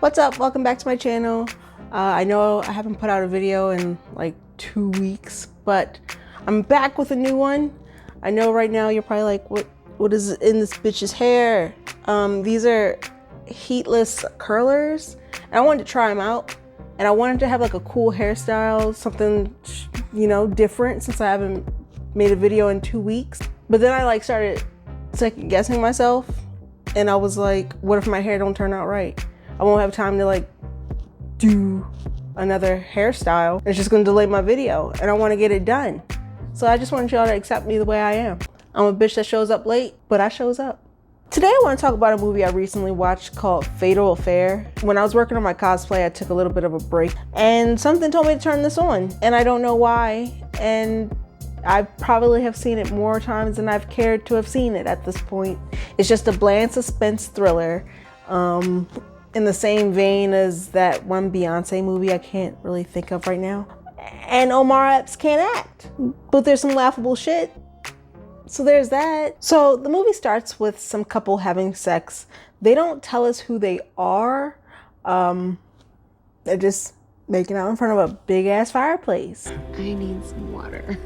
What's up? Welcome back to my channel. I know I haven't put out a video in like 2 weeks, but I'm back with a new one. I know right now you're probably like, what is in this bitch's hair? These are heatless curlers, and I wanted to try them out. And I wanted to have like a cool hairstyle, something, you know, different, since I haven't made a video in 2 weeks. But then I started second guessing myself, and I was like, what if my hair don't turn out right? I won't have time to do another hairstyle. It's just gonna delay my video, and I wanna get it done. So I just want y'all to accept me the way I am. I'm a bitch that shows up late, but I shows up. Today I wanna talk about a movie I recently watched called Fatal Affair. When I was working on my cosplay, I took a little bit of a break, and something told me to turn this on, and I don't know why, and I probably have seen it more times than I've cared to have seen it at this point. It's just a bland suspense thriller, in the same vein as that one Beyonce movie I can't really think of right now. And Omar Epps can't act, but there's some laughable shit. So there's that. So the movie starts with some couple having sex. They don't tell us who they are. They're just making out in front of a big ass fireplace. I need some water.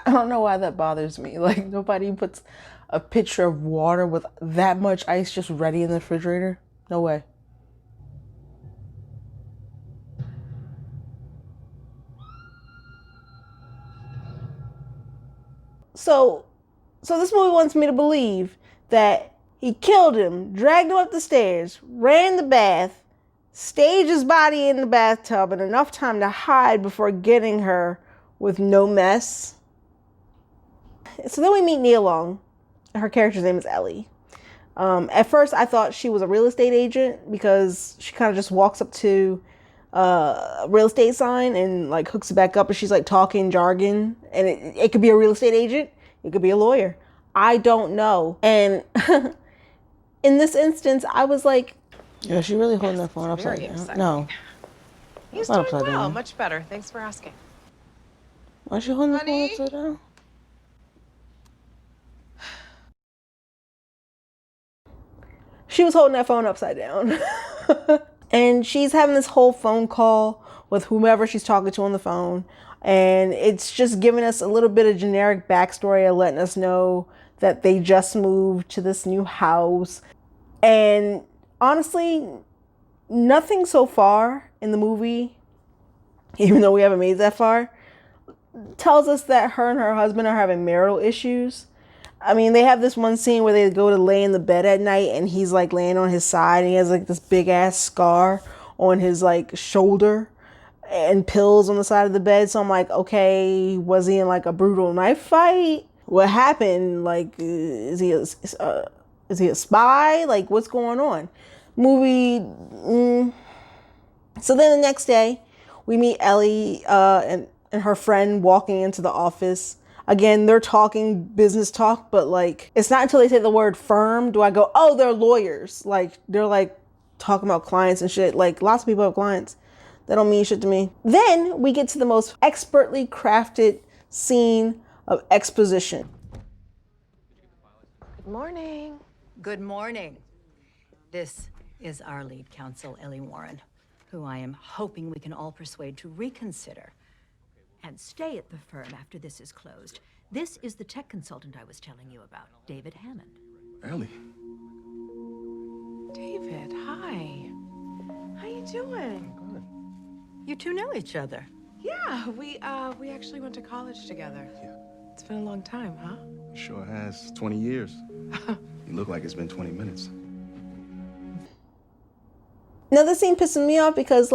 I don't know why that bothers me. Like, nobody puts a pitcher of water with that much ice just ready in the refrigerator. No way. So this movie wants me to believe that he killed him, dragged him up the stairs, ran the bath, staged his body in the bathtub in enough time to hide before getting her with no mess. So then we meet Nia Long. Her character's name is Ellie. At first I thought she was a real estate agent because she kind of just walks up to a real estate sign and hooks it back up, and she's talking jargon, and it could be a real estate agent, it could be a lawyer, I don't know. And in this instance I was like, yeah, she really holding that phone upside down? Exciting. No, He's not doing upside well, down. much better. Thanks for asking. Why is she holding the phone Honey? upside down? She was holding that phone upside down. And she's having this whole phone call with whomever she's talking to on the phone. And it's just giving us a little bit of generic backstory of letting us know that they just moved to this new house. And honestly, nothing so far in the movie, even though we haven't made that far, tells us that her and her husband are having marital issues. I mean, they have this one scene where they go to lay in the bed at night, and he's laying on his side, and he has this big ass scar on his shoulder and pills on the side of the bed. So I'm like, okay, was he in a brutal knife fight? What happened? Is he a spy? What's going on? Movie. So then the next day we meet Ellie and her friend walking into the office. Again, they're talking business talk, but it's not until they say the word firm do I go, oh, they're lawyers. They're talking about clients and shit. Lots of people have clients. That don't mean shit to me. Then we get to the most expertly crafted scene of exposition. Good morning. Good morning. This is our lead counsel, Ellie Warren, who I am hoping we can all persuade to reconsider and stay at the firm after this is closed. This is the tech consultant I was telling you about, David Hammond. Ellie. David, hi. How you doing? Good. You two know each other. Yeah, we actually went to college together. Yeah. It's been a long time, huh? It sure has. 20 years. You look like it's been 20 minutes. Now this scene pisses me off because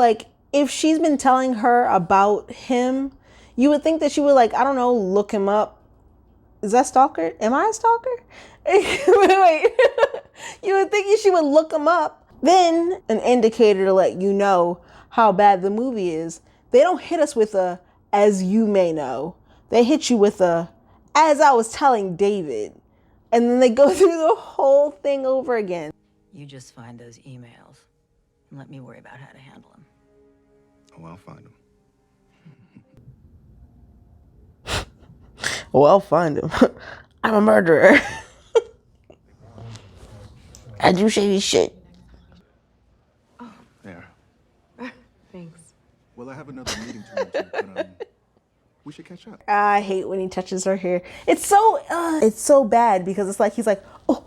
if she's been telling her about him, you would think that she would I don't know, look him up. Is that stalker? Am I a stalker? Wait. You would think she would look him up. Then an indicator to let you know how bad the movie is. They don't hit us with a, as you may know. They hit you with a, as I was telling David. And then they go through the whole thing over again. You just find those emails and let me worry about how to handle them. Oh, I'll find him. Well, I'll find him. I'm a murderer. I do shady shit. There. Thanks. Well, I have another meeting to run to, but we should catch up. I hate when he touches her hair. It's so bad because it's like he's like, oh.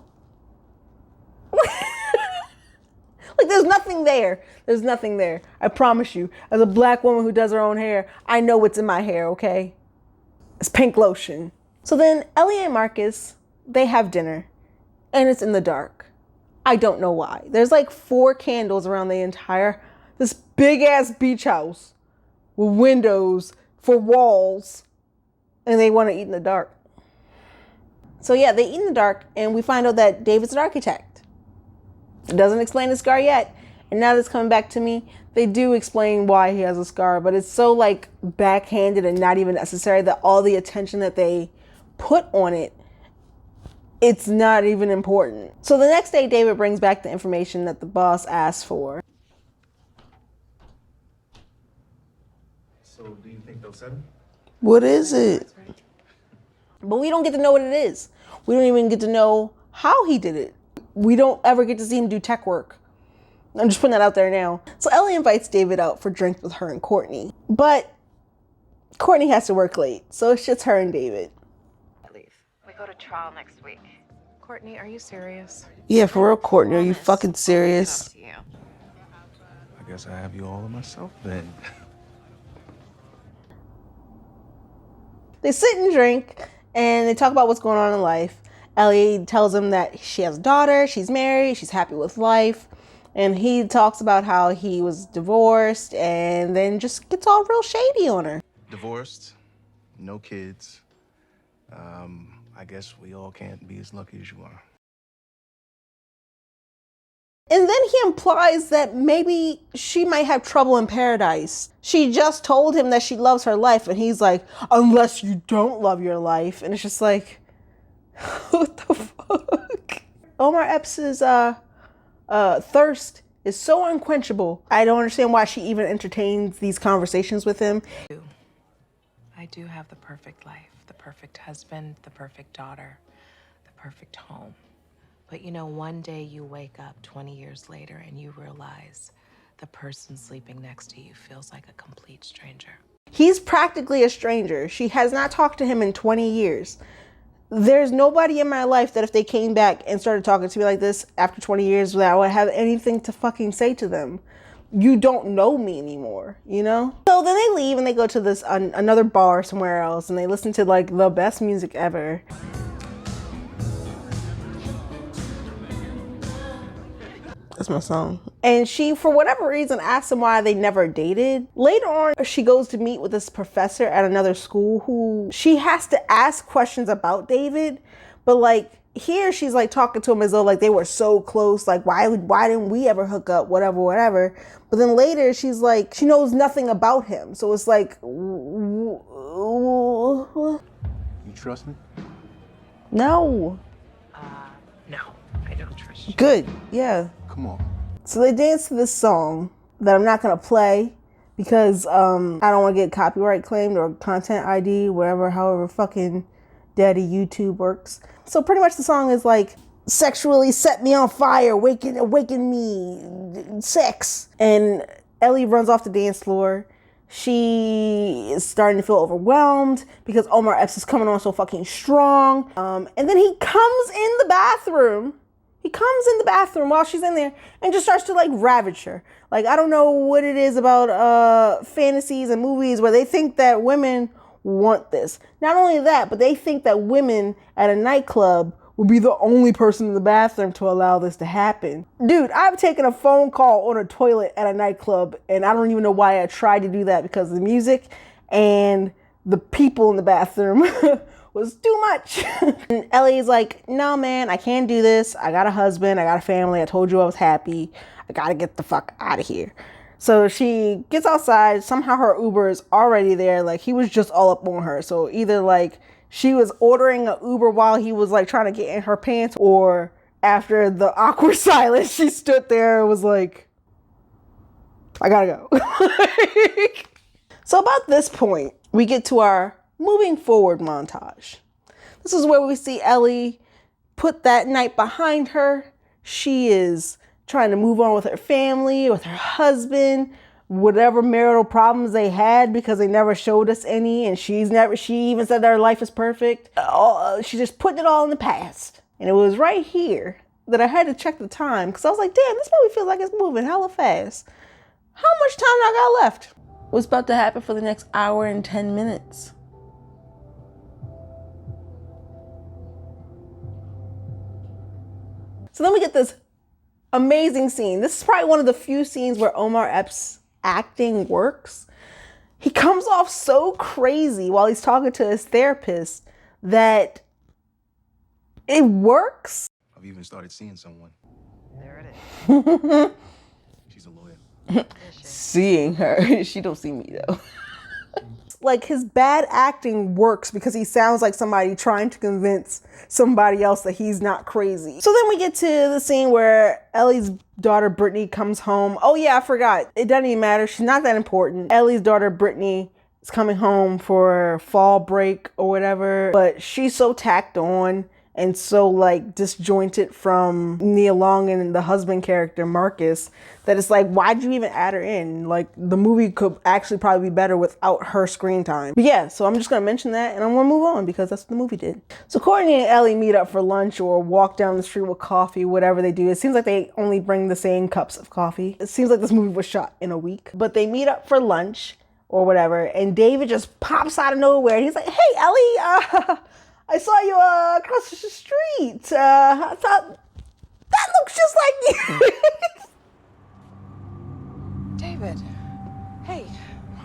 Like there's nothing there. There's nothing there. I promise you. As a black woman who does her own hair, I know what's in my hair, okay? It's pink lotion. So then Ellie and Marcus, they have dinner and it's in the dark. I don't know why. There's like 4 candles around this big ass beach house with windows for walls, and they want to eat in the dark. So yeah, they eat in the dark and we find out that David's an architect. It doesn't explain the scar yet. And now that's coming back to me, they do explain why he has a scar, but it's so like backhanded and not even necessary that all the attention that they put on it, it's not even important. So the next day, David brings back the information that the boss asked for. So, do you think they'll settle? What is it? But we don't get to know what it is. We don't even get to know how he did it. We don't ever get to see him do tech work. I'm just putting that out there now. So Ellie invites David out for drinks with her and Courtney. But Courtney has to work late, so it's just her and David. We go to trial next week. Courtney, are you serious? Yeah, for real, Courtney. Are you fucking serious? Up to you. I guess I have you all to myself then. They sit and drink, and they talk about what's going on in life. Ellie tells him that she has a daughter, she's married, she's happy with life. And he talks about how he was divorced and then just gets all real shady on her. Divorced, no kids. I guess we all can't be as lucky as you are. And then he implies that maybe she might have trouble in paradise. She just told him that she loves her life, and he's like, unless you don't love your life. And it's just like, what the fuck? Omar Epps' thirst is so unquenchable. I don't understand why she even entertains these conversations with him. I do have the perfect life, the perfect husband, the perfect daughter, the perfect home. But you know, one day you wake up 20 years later and you realize the person sleeping next to you feels like a complete stranger. He's practically a stranger. She has not talked to him in 20 years. There's nobody in my life that if they came back and started talking to me like this after 20 years that I would have anything to fucking say to them. You don't know me anymore, you know? So then they leave and they go to this another bar somewhere else and they listen to like the best music ever. That's my song. And she, for whatever reason, asked him why they never dated. Later on, she goes to meet with this professor at another school who she has to ask questions about David. But like here, she's like talking to him as though like they were so close. Like, why didn't we ever hook up? Whatever. But then later, she's like, she knows nothing about him. So it's like, You trust me? no. No, I don't trust you. Good. Yeah. Come on. So they dance to this song that I'm not going to play because I don't want to get copyright claimed or content ID, however fucking daddy YouTube works. So pretty much the song is like, sexually set me on fire, awaken me, sex. And Ellie runs off the dance floor. She is starting to feel overwhelmed because Omar Epps is coming on so fucking strong. And then he comes in the bathroom. He comes in the bathroom while she's in there and just starts to like ravage her. Like, I don't know what it is about fantasies and movies where they think that women want this. Not only that, but they think that women at a nightclub will be the only person in the bathroom to allow this to happen. Dude, I've taken a phone call on a toilet at a nightclub and I don't even know why I tried to do that because the music and the people in the bathroom was too much. And Ellie's like, no, man, I can't do this. I got a husband. I got a family. I told you I was happy. I got to get the fuck out of here. So she gets outside. Somehow her Uber is already there. Like, he was just all up on her. So either like she was ordering an Uber while he was like trying to get in her pants, or after the awkward silence, she stood there and was like, I gotta go. So about this point, we get to our moving forward montage. This is where we see Ellie put that night behind her. She is trying to move on with her family, with her husband, whatever marital problems they had because they never showed us any. And she even said that her life is perfect. She's just putting it all in the past. And it was right here that I had to check the time because I was like, damn, this movie feels like it's moving hella fast. How much time I got left? What's about to happen for the next hour and 10 minutes? So then we get this amazing scene. This is probably one of the few scenes where Omar Epps' acting works. He comes off so crazy while he's talking to his therapist that it works. I've even started seeing someone. There it is. She's a lawyer. Seeing her. She don't see me though. Like his bad acting works because he sounds like somebody trying to convince somebody else that he's not crazy. So then we get to the scene where Ellie's daughter Brittany comes home. Oh yeah, I forgot. It doesn't even matter. She's not that important. Ellie's daughter Brittany is coming home for fall break or whatever, but she's so tacked on and so like disjointed from Nia Long and the husband character Marcus that it's like, why'd you even add her in? Like the movie could actually probably be better without her screen time. But yeah, so I'm just gonna mention that and I'm gonna move on because that's what the movie did. So Courtney and Ellie meet up for lunch or walk down the street with coffee, whatever they do. It seems like they only bring the same cups of coffee. It seems like this movie was shot in a week, but they meet up for lunch or whatever. And David just pops out of nowhere. He's like, hey Ellie, I saw you across the street. I thought, that looks just like you. David, hey.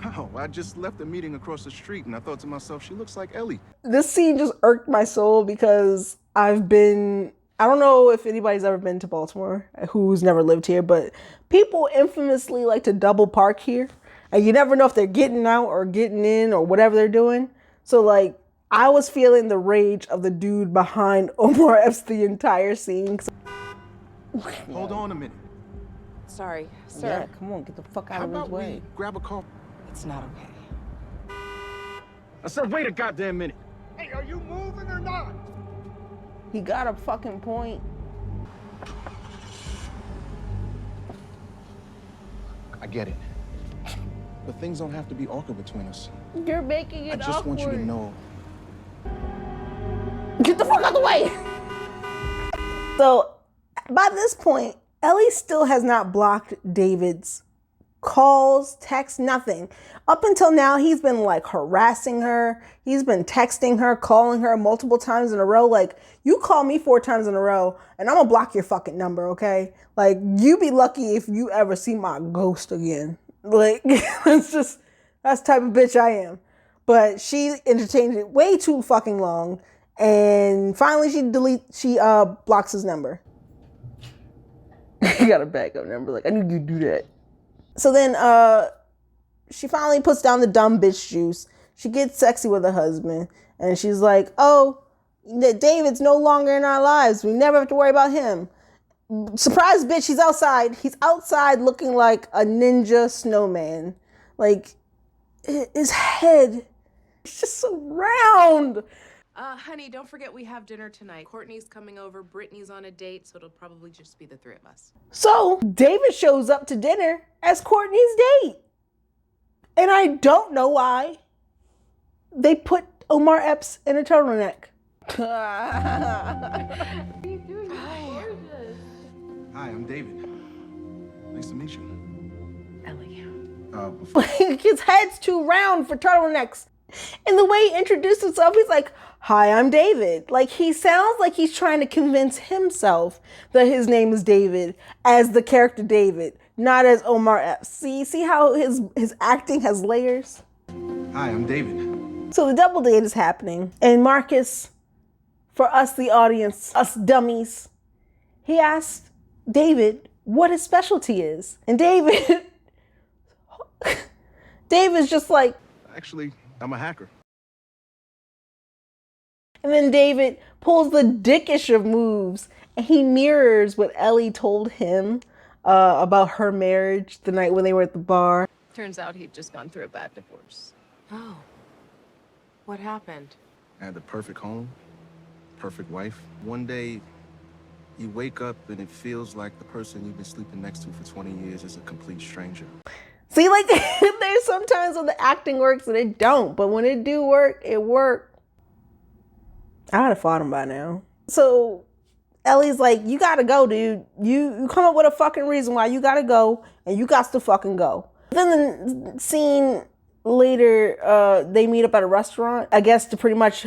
Wow, I just left a meeting across the street and I thought to myself, she looks like Ellie. This scene just irked my soul because I don't know if anybody's ever been to Baltimore who's never lived here, but people infamously like to double park here. And you never know if they're getting out or getting in or whatever they're doing. So like, I was feeling the rage of the dude behind Omar Epps the entire scene. Hold on a minute. Sorry, sir. Yeah, come on, get the fuck out How of his about way. we grab a car? It's not okay. I said, wait a goddamn minute. Hey, are you moving or not? He got a fucking point. I get it. But things don't have to be awkward between us. You're making it I just want you to know. Get the fuck out of the way! So, by this point, Ellie still has not blocked David's calls, texts, nothing. Up until now, he's been like harassing her. He's been texting her, calling her multiple times in a row. Like, you call me 4 times in a row and I'm gonna block your fucking number, okay? Like, you be lucky if you ever see my ghost again. Like, that's the type of bitch I am. But she entertained it way too fucking long. And finally she blocks his number. You got a backup number. Like, I need you to do that. So then she finally puts down the dumb bitch juice. She gets sexy with her husband. And she's like, oh, David's no longer in our lives. We never have to worry about him. Surprise, bitch, he's outside. He's outside looking like a ninja snowman. Like, his head is just so round. Honey, don't forget we have dinner tonight. Courtney's coming over, Brittany's on a date, so it'll probably just be the 3 of us. So David shows up to dinner as Courtney's date. And I don't know why they put Omar Epps in a turtleneck. Hi, I'm David. Nice to meet you. Ellie. His head's too round for turtlenecks. And the way he introduced himself, he's like, hi, I'm David. Like, he sounds like he's trying to convince himself that his name is David as the character David, not as Omar Epps. See how his acting has layers? Hi, I'm David. So the double date is happening. And Marcus, for us, the audience, us dummies, he asked David what his specialty is. And David's just like, Actually, I'm a hacker. and then David pulls the dickish of moves and he mirrors what Ellie told him about her marriage the night when they were at the bar. Turns out he'd just gone through a bad divorce. Oh. What happened? I had the perfect home, perfect wife. One day, You wake up and it feels like the person you've been sleeping next to for 20 years is a complete stranger. See, like, there's sometimes when the acting works and it don't, but when it do work, it work. I would have fought him by now. So Ellie's like, you gotta go, dude. You come up with a fucking reason why you gotta go, and you got to fucking go. Then the scene later, they meet up at a restaurant. I guess to pretty much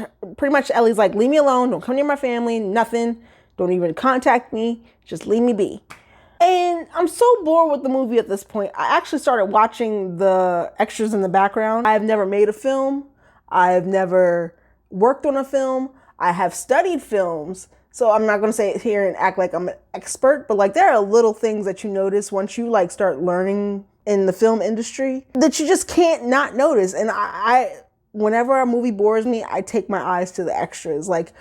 Ellie's like, leave me alone. Don't come near my family. Nothing. Don't even contact me. Just leave me be. And I'm so bored with the movie at this point. I actually started watching the extras in the background. I have never made a film. I have never worked on a film. I have studied films. So I'm not going to say it here and act like I'm an expert, but like there are little things that you notice once you like start learning in the film industry that you just can't not notice. And I whenever a movie bores me, I take my eyes to the extras. Like,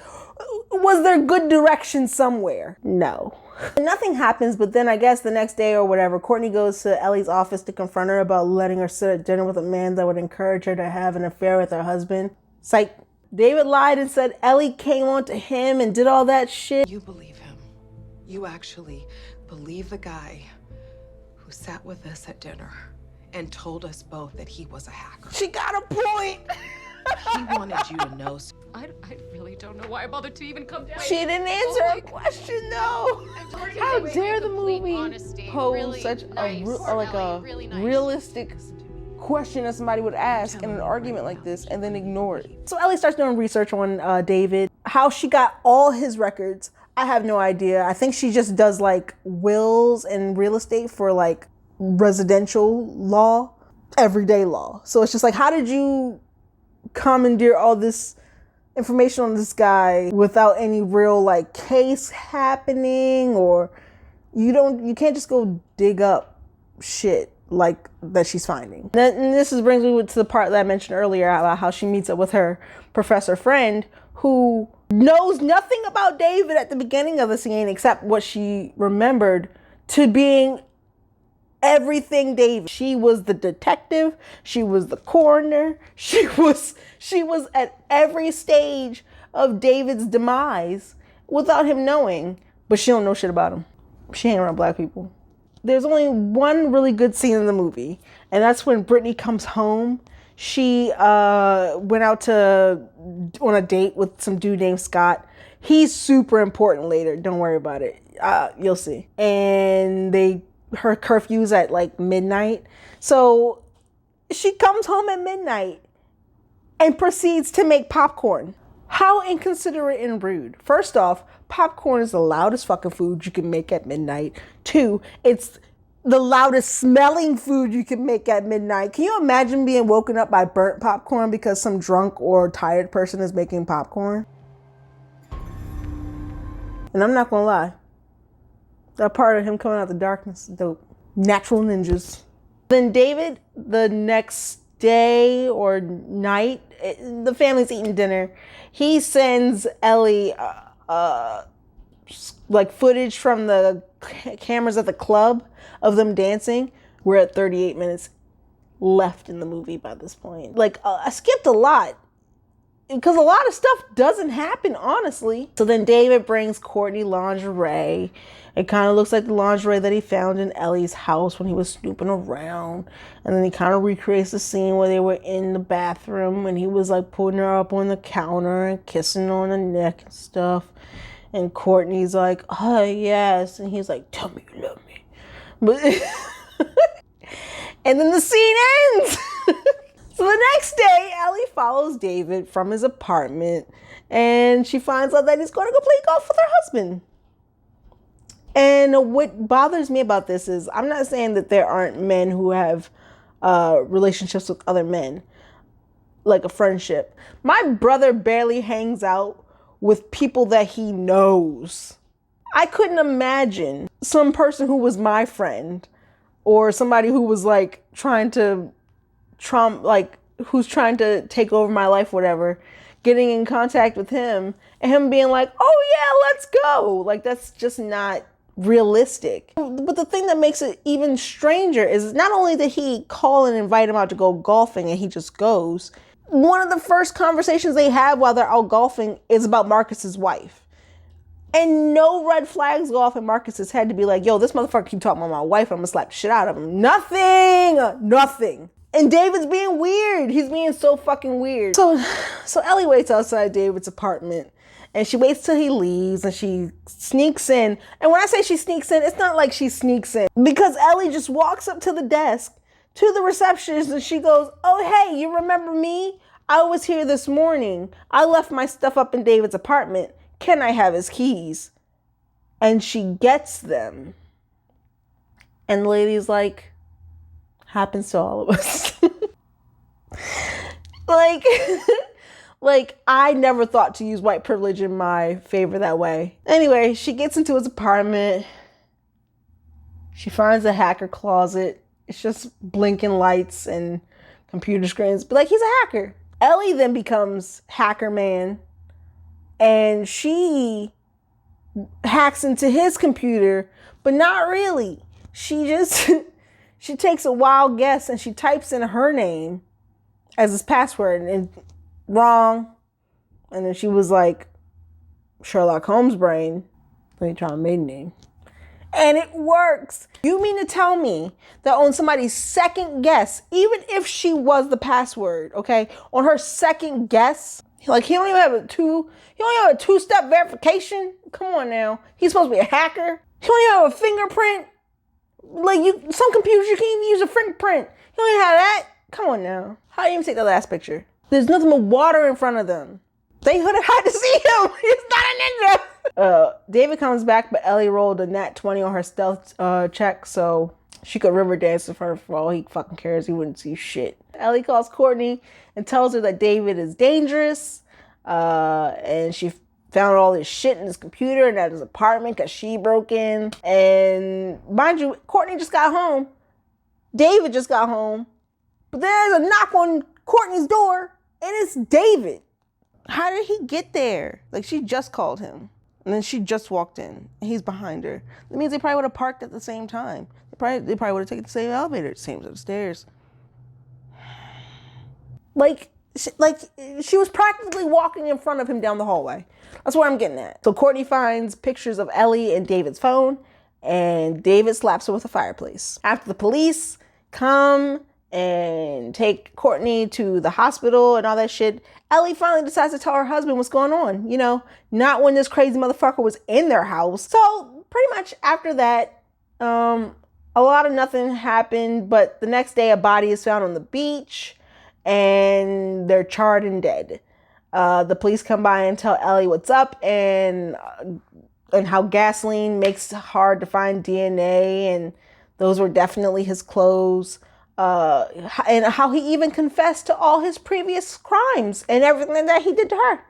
was there good direction somewhere? No. Nothing happens, but then I guess the next day or whatever, Courtney goes to Ellie's office to confront her about letting her sit at dinner with a man that would encourage her to have an affair with her husband. Psych. David lied and said Ellie came on to him and did all that shit. You believe him. You actually believe the guy who sat with us at dinner and told us both that he was a hacker. She got a point. He wanted you to know. I really don't know why I bothered to even come down. She didn't answer her question, no. How dare the movie pose such a realistic question that somebody would ask in an argument like this and then ignore it. So Ellie starts doing research on David. How she got all his records, I have no idea. I think she just does like wills and real estate for like residential law, everyday law. So it's just like, how did you commandeer all this information on this guy without any real like case happening? Or you can't just go dig up shit like that she's finding. And this brings me to the part that I mentioned earlier about how she meets up with her professor friend who knows nothing about David at the beginning of the scene except what she remembered to being everything David. She was the detective, she was the coroner, she was at every stage of David's demise without him knowing, but she don't know shit about him. She ain't around black people. There's only one really good scene in the movie, and that's when Brittany comes home. She went out on a date with some dude named Scott. He's super important later. Don't worry about it. You'll see. And her curfew's at like midnight. So she comes home at midnight and proceeds to make popcorn. How inconsiderate and rude. First off, popcorn is the loudest fucking food you can make at midnight. 2, it's the loudest smelling food you can make at midnight. Can you imagine being woken up by burnt popcorn because some drunk or tired person is making popcorn? And I'm not gonna lie, that part of him coming out of the darkness is dope. Natural ninjas. Then David, the next day or night, the family's eating dinner. He sends Ellie like footage from the cameras at the club of them dancing. We're at 38 minutes left in the movie by this point. Like I skipped a lot because a lot of stuff doesn't happen, honestly. So then David brings Courtney lingerie. It kind of looks like the lingerie that he found in Ellie's house when he was snooping around. And then he kind of recreates the scene where they were in the bathroom and he was like putting her up on the counter and kissing on the neck and stuff. And Courtney's like, oh yes. And he's like, tell me you love me. But and then the scene ends. So the next day, Ellie follows David from his apartment and she finds out that he's going to go play golf with her husband. And what bothers me about this is, I'm not saying that there aren't men who have relationships with other men, like a friendship. My brother barely hangs out with people that he knows. I couldn't imagine some person who was my friend or somebody who was like who's trying to take over my life, whatever, getting in contact with him and him being like, oh yeah, let's go. Like, that's just not realistic. But the thing that makes it even stranger is not only did he call and invite him out to go golfing and he just goes, one of the first conversations they have while they're out golfing is about Marcus's wife. And no red flags go off in Marcus's head to be like, yo, this motherfucker keep talking about my wife, I'm gonna slap the shit out of him. Nothing. And David's being weird. He's being so fucking weird. So Ellie waits outside David's apartment, and she waits till he leaves, and she sneaks in. And when I say she sneaks in, it's not like she sneaks in, because Ellie just walks up to the desk, to the receptionist, and she goes, oh, hey, you remember me? I was here this morning. I left my stuff up in David's apartment. Can I have his keys? And she gets them. And the lady's like, happens to all of us. like, I never thought to use white privilege in my favor that way. Anyway, she gets into his apartment. She finds a hacker closet. It's just blinking lights and computer screens. But like, he's a hacker. Ellie then becomes hacker man. And she hacks into his computer, but not really. She just, she takes a wild guess and she types in her name as his password, and wrong. And then she was like, Sherlock Holmes brain. Let me try a maiden name. And it works. You mean to tell me that on somebody's second guess, even if she was the password, okay, on her second guess, like he don't even have a two-step verification? Come on now. He's supposed to be a hacker. He don't even have a fingerprint. Like some computers you can't even use a fingerprint. You don't even have that. Come on now. How do you even take the last picture? There's nothing but water in front of them. They would have had to see him. He's not a ninja. David comes back, but Ellie rolled a nat 20 on her stealth check, so she could river dance with her for all he fucking cares. He wouldn't see shit. Ellie calls Courtney and tells her that David is dangerous, and she found all this shit in his computer and at his apartment because she broke in. And mind you, Courtney just got home. David just got home. But there's a knock on Courtney's door, and it's David. How did he get there? Like, she just called him, and then she just walked in, and he's behind her. That means they probably would have parked at the same time. They probably would have taken the same elevator, same set of stairs. Like she was practically walking in front of him down the hallway. That's what I'm getting at. So Courtney finds pictures of Ellie in David's phone, and David slaps her with a fireplace. After the police come and take Courtney to the hospital and all that shit, Ellie finally decides to tell her husband what's going on. You know, not when this crazy motherfucker was in their house. So pretty much after that, a lot of nothing happened, but the next day a body is found on the beach and they're charred and dead. The police come by and tell Ellie what's up and how gasoline makes it hard to find DNA, and those were definitely his clothes. And how he even confessed to all his previous crimes and everything that he did to her.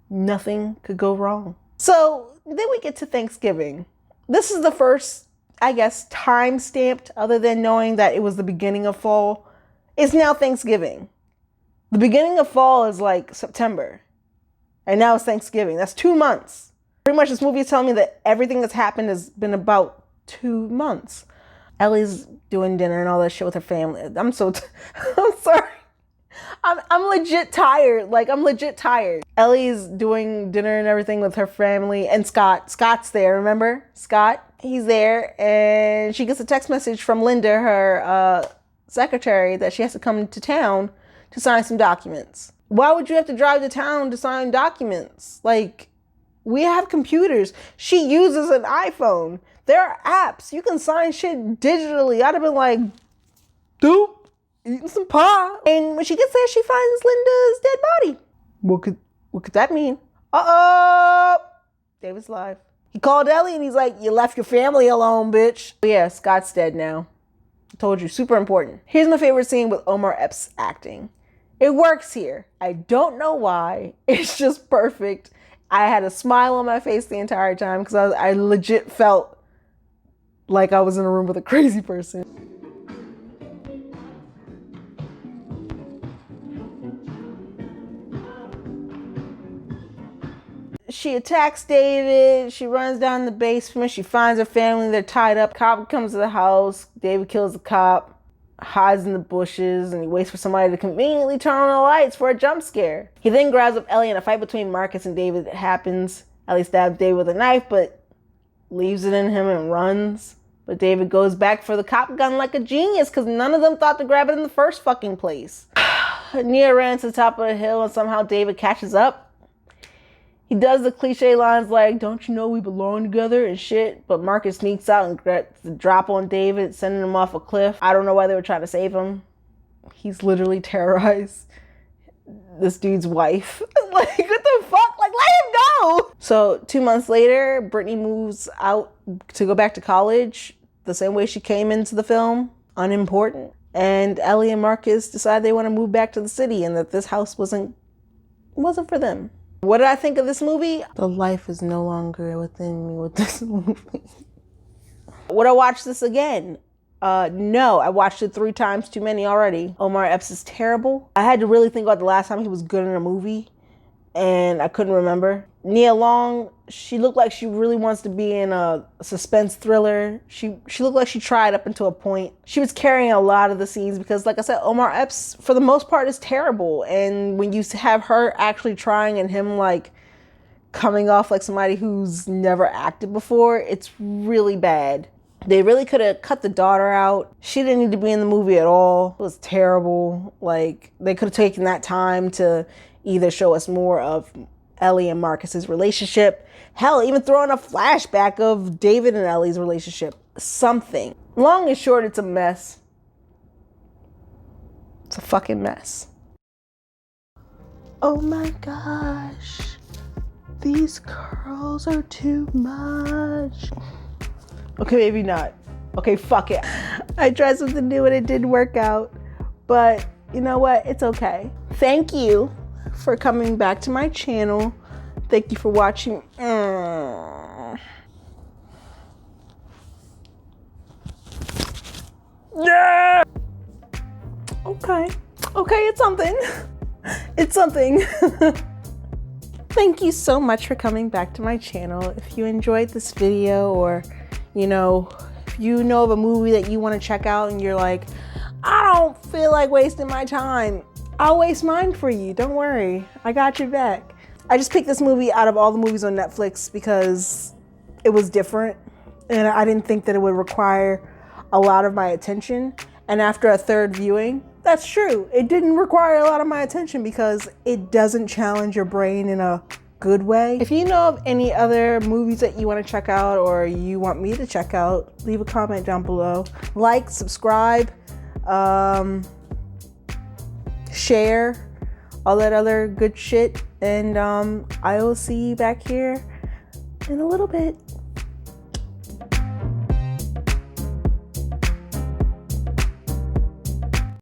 Nothing could go wrong. So then we get to Thanksgiving. This is the first, I guess, time stamped, other than knowing that it was the beginning of fall. It's now Thanksgiving. The beginning of fall is like September. And now it's Thanksgiving. That's 2 months. Pretty much this movie is telling me that everything that's happened has been about 2 months. Ellie's doing dinner and all that shit with her family. I'm sorry. I'm legit tired. Like, I'm legit tired. Ellie's doing dinner and everything with her family, and Scott's there, remember? Scott, he's there, and she gets a text message from Linda, her secretary, that she has to come to town to sign some documents. Why would you have to drive to town to sign documents? Like, we have computers. She uses an iPhone. There are apps. You can sign shit digitally. I'd have been like, doop, eating some pie. And when she gets there, she finds Linda's dead body. What could that mean? Uh-oh. David's alive. He called Ellie and he's like, you left your family alone, bitch. But yeah, Scott's dead now. I told you, super important. Here's my favorite scene with Omar Epps acting. It works here. I don't know why. It's just perfect. I had a smile on my face the entire time because I legit felt like I was in a room with a crazy person. She attacks David. She runs down the basement. She finds her family. They're tied up. Cop comes to the house. David kills the cop, hides in the bushes, and he waits for somebody to conveniently turn on the lights for a jump scare. He then grabs up Ellie, and a fight between Marcus and David happens. Ellie stabs David with a knife, but leaves it in him and runs. But David goes back for the cop gun like a genius because none of them thought to grab it in the first fucking place. Nia ran to the top of the hill and somehow David catches up. He does the cliche lines like, don't you know we belong together and shit, but Marcus sneaks out and gets the drop on David, sending him off a cliff. I don't know why they were trying to save him. He's literally terrorized this dude's wife. Like, what the fuck? Like, let him go! So 2 months later, Brittany moves out to go back to college the same way she came into the film, unimportant. And Ellie and Marcus decide they want to move back to the city and that this house wasn't for them. What did I think of this movie? The life is no longer within me with this movie. Would I watch this again? No, I watched it 3 times too many already. Omar Epps is terrible. I had to really think about the last time he was good in a movie, and I couldn't remember. Nia Long, she looked like she really wants to be in a suspense thriller. She looked like she tried up until a point. She was carrying a lot of the scenes because, like I said, Omar Epps, for the most part, is terrible. And when you have her actually trying and him, like, coming off like somebody who's never acted before, it's really bad. They really could have cut the daughter out. She didn't need to be in the movie at all. It was terrible. Like, they could have taken that time to either show us more of Ellie and Marcus's relationship. Hell, even throw in a flashback of David and Ellie's relationship. Something. Long and short, it's a mess. It's a fucking mess. Oh my gosh. These curls are too much. Okay, maybe not. Okay, fuck it. I tried something new and it didn't work out. But you know what? It's okay. Thank you for coming back to my channel. Thank you for watching. Yeah! Okay, it's something. It's something. Thank you so much for coming back to my channel. If you enjoyed this video, or if you know of a movie that you want to check out and you're like, I don't feel like wasting my time, I'll waste mine for you. Don't worry. I got your back. I just picked this movie out of all the movies on Netflix because it was different and I didn't think that it would require a lot of my attention. And after a third viewing, that's true. It didn't require a lot of my attention because it doesn't challenge your brain in a good way. If you know of any other movies that you want to check out or you want me to check out, leave a comment down below. Like, subscribe, share, all that other good shit. And I will see you back here in a little bit.